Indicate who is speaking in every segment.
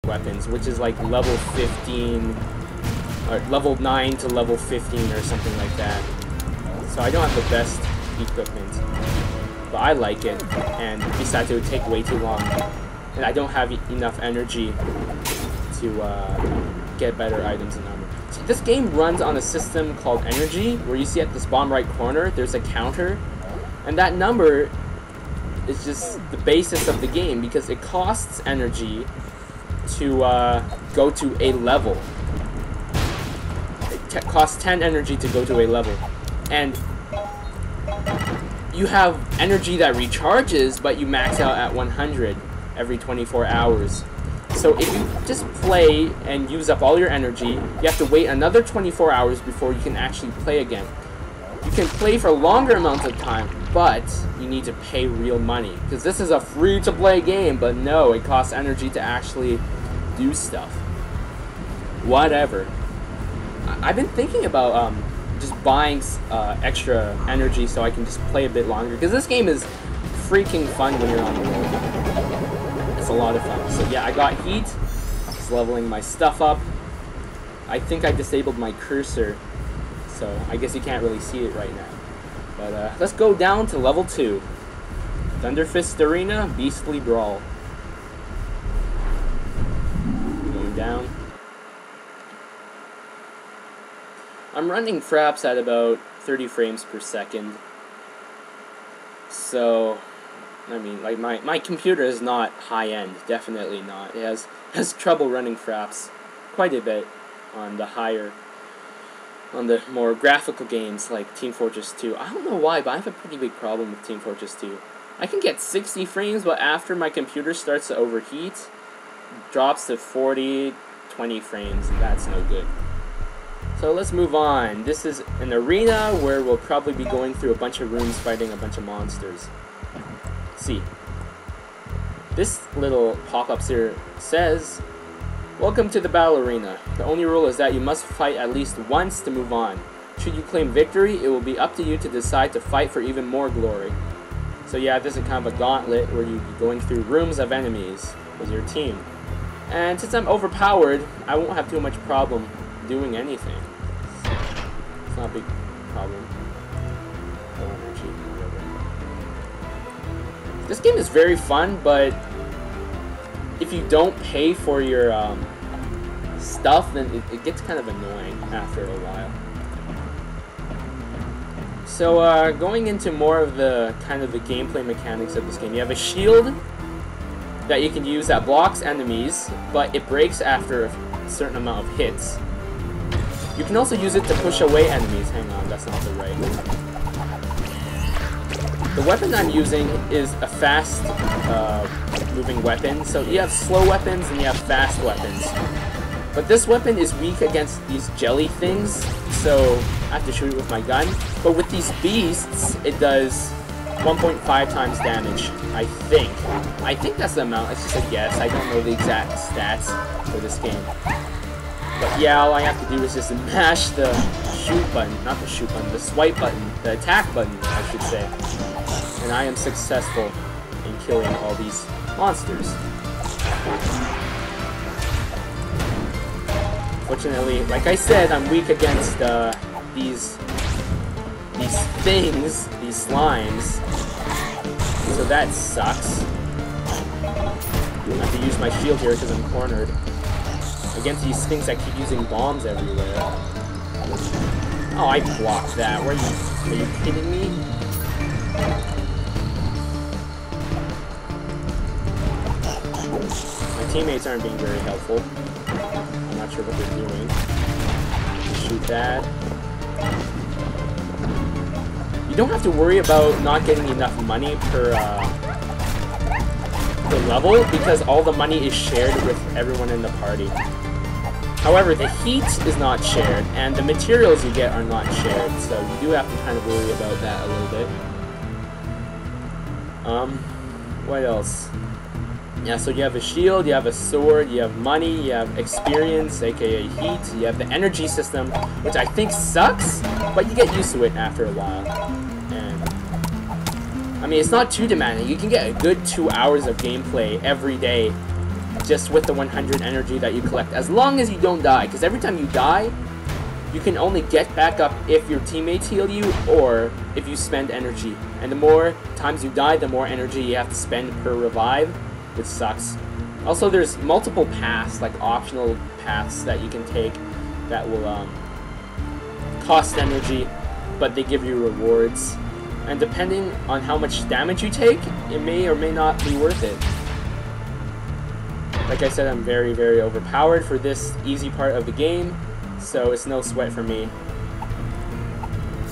Speaker 1: weapons, which is like level 15, or level 9 to level 15 or something like that. So I don't have the best equipment, but I like it, and besides it would take way too long, and I don't have enough energy to get better items and armor. See, this game runs on a system called Energy, where you see at this bottom right corner, there's a counter, and that number is just the basis of the game, because it costs energy to go to a level. It costs 10 energy to go to a level, and you have energy that recharges, but you max out at 100 every 24 hours. So if you just play and use up all your energy, you have to wait another 24 hours before you can actually play again. You can play for longer amounts of time, but you need to pay real money, because this is a free-to-play game, but no, it costs energy to actually do stuff. Whatever. I've been thinking about just buying extra energy so I can just play a bit longer, because this game is freaking fun when you're on the road. It's a lot of fun. So yeah, I got heat, just leveling my stuff up. I think I disabled my cursor, so I guess you can't really see it right now. But let's go down to level 2. Thunderfist Arena, Beastly Brawl. Going down. I'm running Fraps at about 30 frames per second. So, I mean, like my computer is not high-end, definitely not. It has trouble running Fraps quite a bit on the more graphical games like Team Fortress 2. I don't know why, but I have a pretty big problem with Team Fortress 2. I can get 60 frames, but after my computer starts to overheat, it drops to 40, 20 frames, and that's no good. So let's move on. This is an arena where we'll probably be going through a bunch of rooms fighting a bunch of monsters. Let's see. This little pop-up here says, "Welcome to the battle arena. The only rule is that you must fight at least once to move on. Should you claim victory, it will be up to you to decide to fight for even more glory." So yeah, this is kind of a gauntlet where you'll be going through rooms of enemies with your team. And since I'm overpowered, I won't have too much problem doing anything. It's not a big problem. No energy, whatever. This game is very fun, but if you don't pay for your stuff, then it gets kind of annoying after a while. So going into more of the kind of the gameplay mechanics of this game, you have a shield that you can use that blocks enemies, but it breaks after a certain amount of hits. You can also use it to push away enemies. Hang on, that's not the right one. The weapon I'm using is a fast moving weapon. So you have slow weapons and you have fast weapons. But this weapon is weak against these jelly things, so I have to shoot it with my gun. But with these beasts, it does 1.5 times damage, I think. I think that's the amount. It's just a guess. I don't know the exact stats for this game. But yeah, all I have to do is just mash the shoot button, not the shoot button, the swipe button, the attack button, I should say. And I am successful in killing all these monsters. Fortunately, like I said, I'm weak against these things, these slimes. So that sucks. I have to use my shield here because I'm cornered. Against these things that keep using bombs everywhere. Oh, I blocked that. Are you kidding me? My teammates aren't being very helpful. I'm not sure what they're doing. Shoot that. You don't have to worry about not getting enough money per level, because all the money is shared with everyone in the party. However, the heat is not shared, and the materials you get are not shared, so you do have to kind of worry about that a little bit. What else? Yeah, so you have a shield, you have a sword, you have money, you have experience, aka heat, you have the energy system, which I think sucks, but you get used to it after a while. And I mean, it's not too demanding. You can get a good 2 hours of gameplay every day just with the 100 energy that you collect, as long as you don't die, because every time you die, you can only get back up if your teammates heal you or if you spend energy. And the more times you die, the more energy you have to spend per revive, which sucks. Also, there's multiple paths, like optional paths that you can take that will cost energy, but they give you rewards. And depending on how much damage you take, it may or may not be worth it. Like I said, I'm very, very overpowered for this easy part of the game, so it's no sweat for me.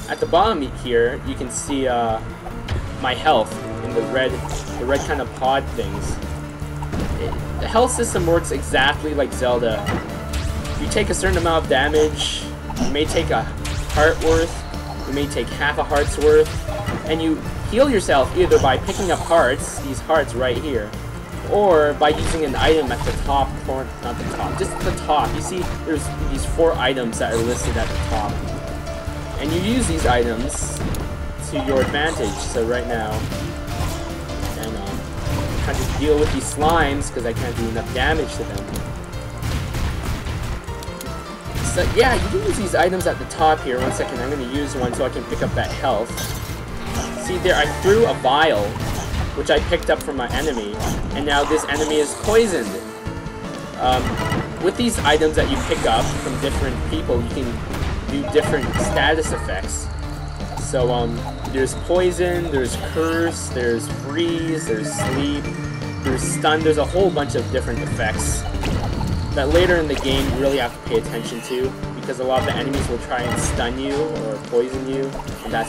Speaker 1: At the bottom here, you can see my health in the red kind of pod things. The health system works exactly like Zelda. If you take a certain amount of damage, you may take a heart worth, you may take half a heart's worth, and you heal yourself either by picking up hearts, these hearts right here, or by using an item at the top corner, not the top, just the top. You see there's these 4 items that are listed at the top. And you use these items to your advantage. So right now, I'm trying to deal with these slimes because I can't do enough damage to them. So yeah, you can use these items at the top here. One second, I'm going to use one so I can pick up that health. See there, I threw a vial, which I picked up from my enemy, and now this enemy is poisoned. With these items that you pick up from different people, you can do different status effects. So there's poison, there's curse, there's freeze, there's sleep, there's stun, there's a whole bunch of different effects that later in the game you really have to pay attention to, because a lot of the enemies will try and stun you or poison you, and that's